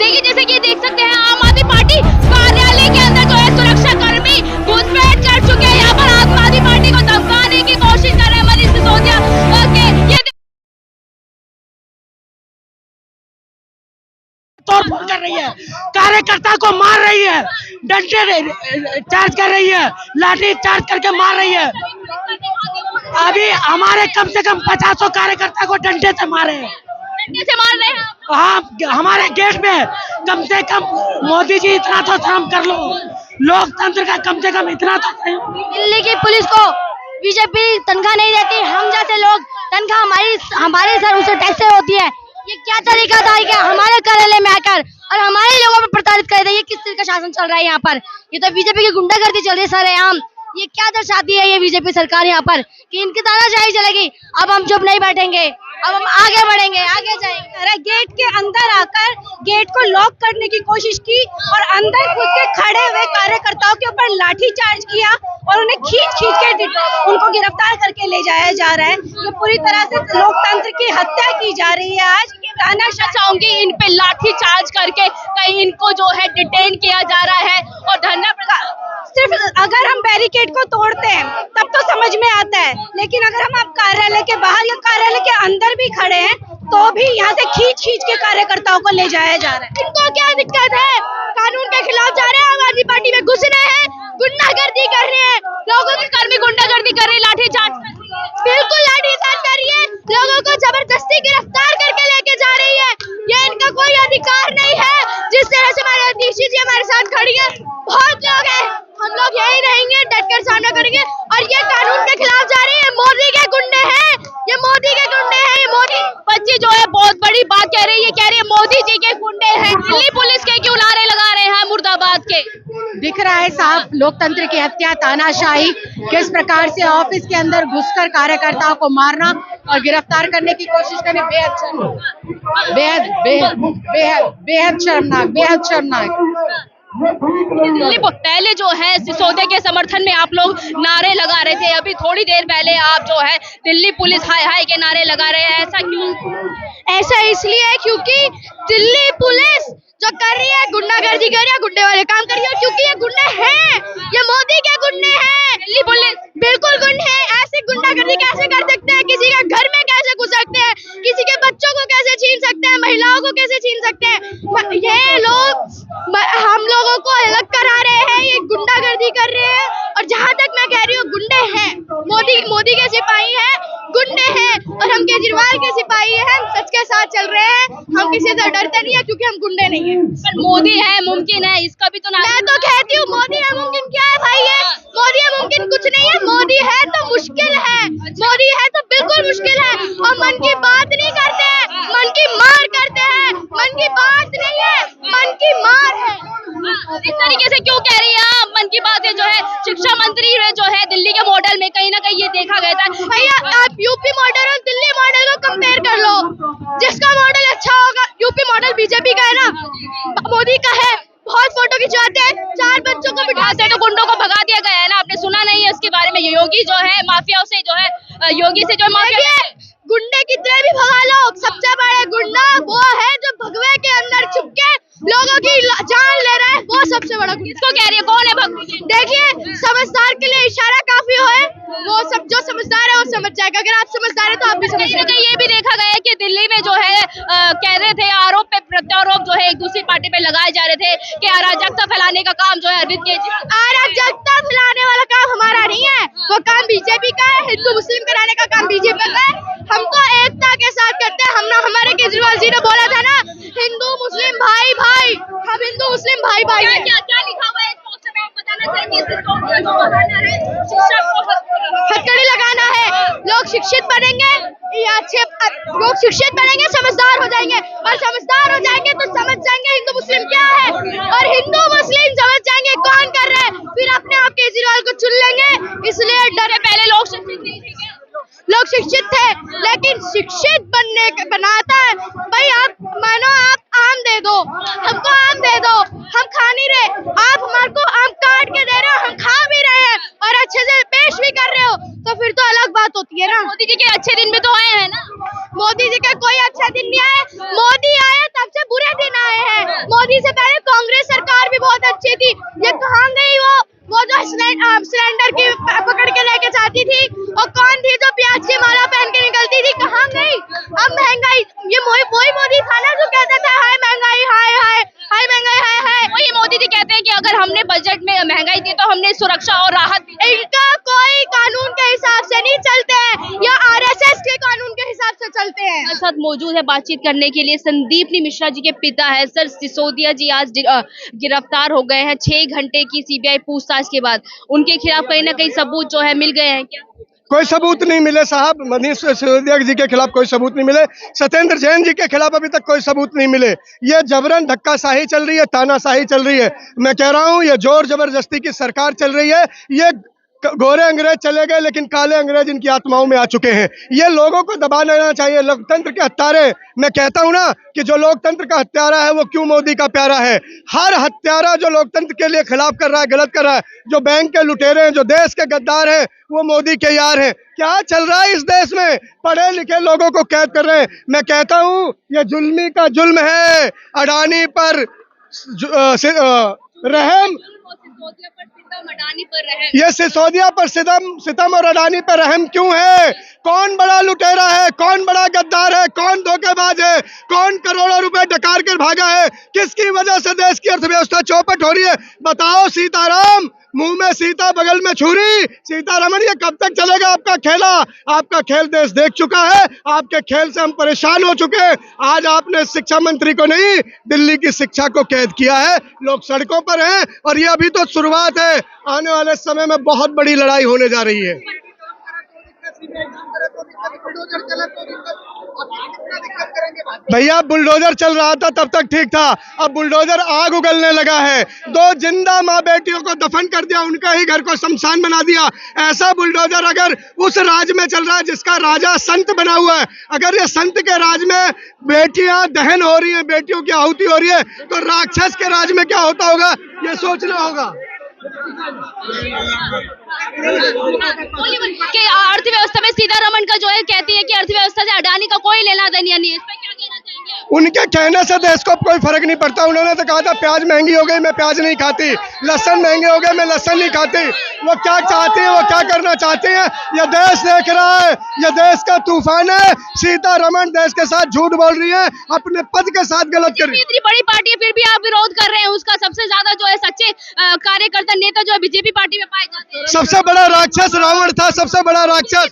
देखिए जैसे कि देख सकते हैं आम आदमी पार्टी कार्यालय के अंदर जो है सुरक्षा कर्मी घुसपैठ कर चुके हैं। यहाँ पर आम आदमी पार्टी को धमकाने की कोशिश कर रहे हैं मनीष सिसोदिया के ये तोड़फोड़ कर रही है, कार्यकर्ता को मार रही है, डंडे चार्ज कर रही है, लाठी चार्ज करके मार रही है। अभी हमारे कम से कम 50 कार्यकर्ता को डंडे से मारे हैं। से मार रहे हैं। हाँ, हमारे गेट में कम से कम मोदी जी इतना तो शर्म कर लो, लोकतंत्र का कम से कम इतना तो। दिल्ली की पुलिस को बीजेपी तनख्वाह नहीं देती, हम जैसे लोग तनख्वाह हमारे सर उसे टैक्स से होती है। ये क्या तरीका था कि हमारे कार्यालय में आकर और हमारे लोगों पर प्रताड़ित कर रहे हैं। ये किस तरह का शासन चल रहा है यहाँ पर? ये तो बीजेपी की गुंडागर्दी चल रही है सरेआम। ये क्या दर्शाती है ये बीजेपी सरकार यहाँ पर कि इनकी तानाशाही चलेगी? अब हम चुप नहीं बैठेंगे, अब हम आगे बढ़ेंगे, आगे जाएंगे। गेट के अंदर आकर गेट को लॉक करने की कोशिश की और अंदर घुस के खड़े हुए कार्यकर्ताओं के ऊपर लाठी चार्ज किया और उन्हें खींच के उनको गिरफ्तार करके ले जाया जा रहा है। ये पूरी तरह से लोकतंत्र की हत्या की जा रही है। आज तानाशाह चाहूंगी इन पे लाठी चार्ज करके कहीं इनको जो है डिटेन किया जा रहा है और धरना सिर्फ अगर हम बैरिकेड को तोड़ते हैं तब तो समझ में आता है, लेकिन अगर हम आप कार्यालय के बाहर या कार्यालय के अंदर भी खड़े हैं तो भी यहाँ से खींच के कार्यकर्ताओं को ले जाया जा रहा है। इनको क्या दिक्कत है? कानून के खिलाफ जा रहे हैं, आम आदमी पार्टी में घुस रहे हैं, गुंडागर्दी कर रहे हैं, लोगों के कर्मी गुंडागर्दी कर रहे हैं, लाठी चार्ज बिल्कुल लाठी चार्ज कर रही है, लोगों को जबरदस्ती गिरफ्तार करके लेके जा रही है। ये इनका कोई अधिकार नहीं है। जिस तरह से हमारे अध्यक्ष जी हमारे साथ खड़ी है, बहुत लोग हैं, हम लोग यही रहेंगे, डटकर सामना करेंगे। और ये कानून के खिलाफ जा रही है, मोदी के गुंडे हैं, ये मोदी के गुंडे हैं। ये मोदी बच्ची जो है बहुत बड़ी बात कह रही है, कह रही है मोदी जी के गुंडे हैं। दिल्ली पुलिस के क्यों नारे लगा रहे हैं मुर्दाबाद के? दिख रहा है साहब लोकतंत्र की हत्या, तानाशाही, किस प्रकार से ऑफिस के अंदर घुसकर कार्यकर्ताओं को मारना और गिरफ्तार करने की कोशिश करना बेहद शर्मनाक, बेहद शर्मनाक। दिल्ली पहले जो है सिसोदिया के समर्थन में आप लोग नारे लगा रहे थे, अभी थोड़ी देर पहले आप जो है दिल्ली पुलिस हाय हाय के नारे लगा रहे हैं, ऐसा क्यों? ऐसा इसलिए है क्योंकि दिल्ली पुलिस जो कर रही है गुंडागर्दी कर रही है, गुंडे वाले काम कर रही है, क्योंकि ये गुंडे हैं, ये मोदी के गुंडे हैं। दिल्ली पुलिस बिल्कुल गुंडे हैं। ऐसे गुंडागर्दी कैसे कर सकते हैं? किसी के घर में कैसे घुस सकते हैं? किसी के बच्चों को कैसे छीन सकते हैं? महिलाओं को कैसे छीन सकते हैं? ये लोग हम लोगों को अलग करा रहे हैं, ये गुंडागर्दी कर रहे हैं। और जहाँ तक मैं कह रही हूँ गुंडे हैं, मोदी के सिपाही हैं, गुंडे हैं, और हम केजरीवाल के सिपाही हैं, हम सच के साथ चल रहे हैं। हम किसी से डरते नहीं है क्योंकि हम गुंडे नहीं है। पर मोदी है मुमकिन है, इसका भी तो नाम। मैं तो कहती हूँ मोदी है मुमकिन क्या है भाई? ये मोदी है मुमकिन कुछ नहीं है। मोदी है तो मुश्किल है, मोदी है तो बिल्कुल मुश्किल है। और मन की बात नहीं करते हैं, मन की मार करते हैं। मन की बात नहीं है, मन की मार है। इस तरीके से क्यों कह रही है आप? मन की बात है जो है शिक्षा मंत्री है जो है दिल्ली के मॉडल में कहीं ना कहीं ये देखा गया था। भैया आप यूपी मॉडल और दिल्ली मॉडल को कंपेयर कर लो, जिसका मॉडल अच्छा होगा। यूपी मॉडल बीजेपी का है ना, मोदी का है। बहुत फोटो खिंचवाते हैं, 4 बच्चों को बिठाते हैं तो गुंडों को भगा दिया गया है ना, आपने सुना नहीं है उसके बारे में? योगी जो है माफियाओं से जो है योगी से जो माफिया गुंडे कितने भी भगा लो, सबसे बड़े गुंडा वो है जो भगवे के अंदर छुप के लोगों की जान ले रहा है, वो सबसे बड़ा गुंडा। इसको कह रही है कौन है भगवे? देखिए समझदार के लिए इशारा काफी है, वो सब जो समझदार है वो समझ जाएगा। अगर आप समझदार है तो आप भी समझ जाएंगे। ये भी देखा गया है कि दिल्ली में जो है कह रहे थे आरोप पे प्रत्यारोप जो है एक दूसरी पार्टी पे लगाए जा रहे थे कि अराजकता फैलाने का काम जो है अरविंद केजरीवाल। अराजकता फैलाने वाला काम हमारा नहीं है, वो काम बीजेपी का है। हिंदू मुस्लिम कराने का काम बीजेपी का है। हमको एकता के साथ करते हैं। हमारे केजरीवाल जी ने बोला था ना, हिंदू मुस्लिम भाई भाई, हम हिंदू मुस्लिम भाई भाई हैं। क्या लिखा हुआ है इस पोस्टर में, आप बताना चाहेंगे? हथकड़ी लगाना है, लोग शिक्षित बनेंगे, ये अच्छे लोग शिक्षित बनेंगे, समझदार हो जाएंगे, और समझदार हो जाएंगे तो समझ जाएंगे हिंदू बजट में महंगाई दी तो हमने सुरक्षा और राहत दी। इनका कोई कानून के हिसाब से नहीं चलते हैं या आरएसएस के कानून के हिसाब से चलते हैं। हमारे साथ मौजूद है बातचीत करने के लिए संदीपनी मिश्रा जी के पिता है सर सिसोदिया जी, आज गिरफ्तार हो गए हैं 6 घंटे की सीबीआई पूछताछ के बाद। उनके खिलाफ कहीं ना कहीं सबूत जो है मिल गए हैं क्या? कोई सबूत नहीं मिले साहब, मनीष सिसोदिया जी के खिलाफ कोई सबूत नहीं मिले, सत्येंद्र जैन जी के खिलाफ अभी तक कोई सबूत नहीं मिले। ये जबरन धक्काशाही चल रही है, तानाशाही चल रही है। मैं कह रहा हूँ ये जोर जबरदस्ती की सरकार चल रही है। ये गोरे अंग्रेज चले गए लेकिन काले अंग्रेज इनकी आत्माओं में आ चुके हैं। ये लोगों को दबा देना चाहिए। लोकतंत्र के हत्यारे, मैं कहता हूं ना कि जो लोकतंत्र का हत्यारा है वो क्यों मोदी का प्यारा है। हर हत्यारा जो लोकतंत्र के लिए खिलाफ कर रहा है, गलत कर रहा है, जो बैंक के लुटेरे हैं, जो देश के गद्दार हैं, वो मोदी के यार हैं। क्या चल रहा है इस देश में? पढ़े लिखे लोगों को कैद कर रहे हैं। मैं कहता हूं ये जुल्मी का जुल्म है। अडानी पर रहम, ये सिसोदिया पर सितम और अडानी पर रहम क्यों है? कौन बड़ा लुटेरा है, कौन बड़ा गद्दार है, कौन धोखेबाज है, कौन करोड़ों रुपए डकार कर भागा है? किसकी वजह से देश की अर्थव्यवस्था चौपट हो रही है? बताओ सीताराम, मुंह में सीता बगल में छुरी। सीतारमण ये कब तक चलेगा आपका खेला? आपका खेल देश देख चुका है। आपके खेल से हम परेशान हो चुके हैं। आज आपने शिक्षा मंत्री को नहीं, दिल्ली की शिक्षा को कैद किया है। लोग सड़कों पर हैं और ये अभी तो शुरुआत है। आने वाले समय में बहुत बड़ी लड़ाई होने जा रही है। भैया बुलडोजर चल रहा था तब तक ठीक था, अब बुलडोजर आग उगलने लगा है। 2 जिंदा माँ बेटियों को दफन कर दिया, उनका ही घर को शमशान बना दिया। ऐसा बुलडोजर अगर उस राज में चल रहा है जिसका राजा संत बना हुआ है, अगर ये संत के राज में बेटियां दहन हो रही हैं, बेटियों की आहुति हो रही है, तो राक्षस के राज में क्या होता होगा ये सोचना होगा। कि अर्थव्यवस्था में सीतारमण का जो है कहती है कि अर्थव्यवस्था से अडानी का कोई लेना देना नहीं है, इस पे क्या कहना चाहेंगे? उनके कहने से देश को कोई फर्क नहीं पड़ता। उन्होंने तो कहा था प्याज महंगी हो गई, मैं प्याज नहीं खाती, लहसुन महंगे हो गए, मैं लहसुन नहीं खाती। वो क्या चाहते हैं, वो क्या करना चाहते हैं, ये देश देख रहा है। ये देश का तूफान है। सीतारमण देश के साथ झूठ बोल रही है, अपने पद के साथ गलत कर रही है। इतनी बड़ी पार्टी है फिर भी आप विरोध कर रहे हैं उसका। सबसे ज्यादा जो है सच्चे कार्यकर्ता नेता जो है बीजेपी पार्टी में पाए जाते हैं। सबसे बड़ा राक्षस रावण था, सबसे बड़ा राक्षस,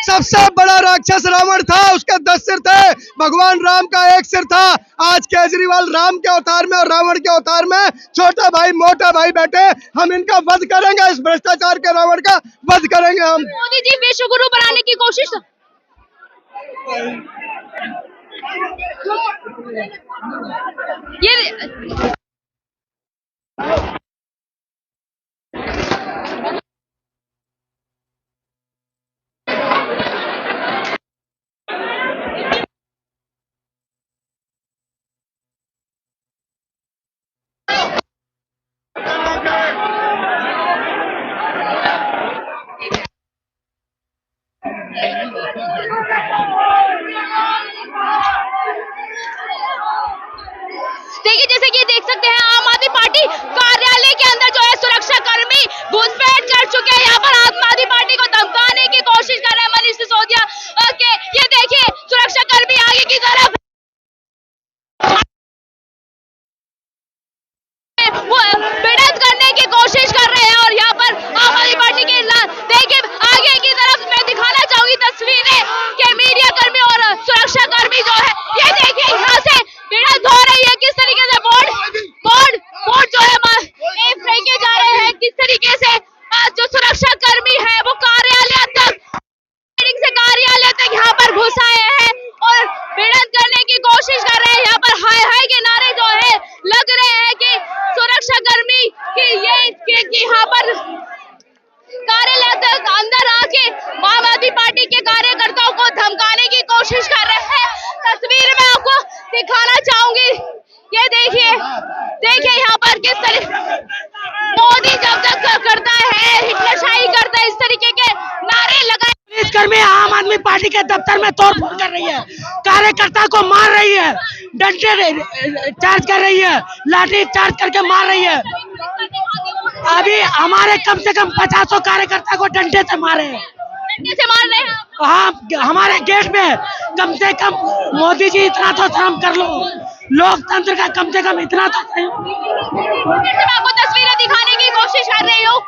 सबसे बड़ा राक्षस रावण था। उसके 10 सिर थे, भगवान राम का 1 सिर था। आज केजरीवाल राम के अवतार में और रावण के अवतार में छोटा भाई मोटा भाई बैठे। हम इनका वध करेंगे, इस भ्रष्टाचार के रावण का वध करेंगे हम। मोदी जी विश्व गुरु बनाने की कोशिश ये देखिए जैसे कि देख सकते हैं आम आदमी पार्टी कार्यालय के अंदर जो है सुरक्षा कर्मी घुसपैठ कर चुके हैं। यहाँ पर आम आदमी पार्टी को धमकाने की कोशिश कर रहे हैं मनीष सिसोदिया। ओके, ये देखिए सुरक्षा कर्मी आगे की तरफ वो भिड़ंत करने की कोशिश कर रहे हैं और यहाँ पर आम आदमी पार्टी के देखिए आगे की तरफ मैं दिखाना चाहूंगी तस्वीरें के मीडिया कर्मी और सुरक्षा कर्मी जो है ये देखिए यहाँ से भिड़ंत हो रही है। किस तरीके से बोर्ड जो है फेंके जा रहे हैं, किस तरीके से जो सुरक्षा कर्मी है वो कार्यालय तक यहाँ पर घुस आए हैं और भिड़ंत करने की कोशिश कर रहे हैं। यहाँ पर हाय हाय के नारे जो है लग रहे हैं कि सुरक्षा कर्मी कि यहाँ पर कार्यालय तक अंदर आके आम आदमी पार्टी के कार्यकर्ताओं को धमकाने की कोशिश कर रहे हैं। तस्वीर में आपको दिखाना चाहूंगी, ये देखिए यहाँ पर किस तरह मोदी जब तक करता है हिटलरशाही करता है, इस तरीके के नारे लगाए। पुलिसकर्मी आम आदमी पार्टी के दफ्तर में तोड़फोड़ कर रही है, कार्यकर्ता को मार रही है, डंडे चार्ज कर रही है, लाठी चार्ज करके मार रही है। अभी हमारे कम से कम 50 कार्यकर्ता को डंडे से मारे हैं। डंडे से मार रहे हैं? हाँ, हमारे गेट में कम से कम मोदी जी इतना तो शर्म कर लो, लोकतंत्र का कम से कम इतना तो। आपको तस्वीरें दिखाने की कोशिश कर रही हूँ।